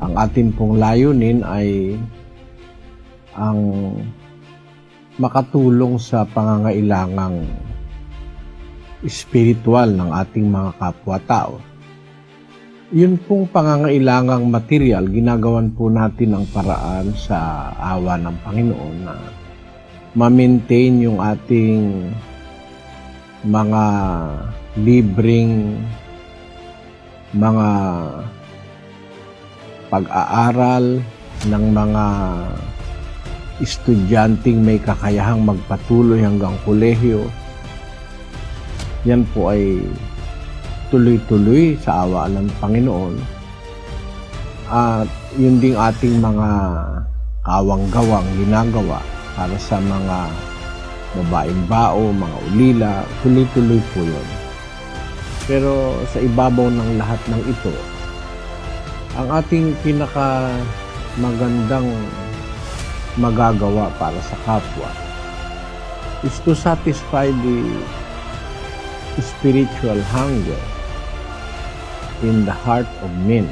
Ang atin pong layunin ay ang makatulong sa pangangailangang espiritual ng ating mga kapwa-tao. Yun pong pangangailangang material, ginagawan po natin ang paraan sa awa ng Panginoon na ma-maintain yung ating mga libreng mga pag-aaral ng mga estudyanteng may kakayahang magpatuloy hanggang kolehiyo. Yan po ay tuloy-tuloy sa awa ng Panginoon. At yun ding ating mga kawang-gawang ginagawa para sa mga babaeng bao, mga ulila, tuloy-tuloy po yun. Pero sa ibabaw ng lahat ng ito, ang ating pinaka magandang magagawa para sa kapwa is to satisfy the spiritual hunger in the heart of men.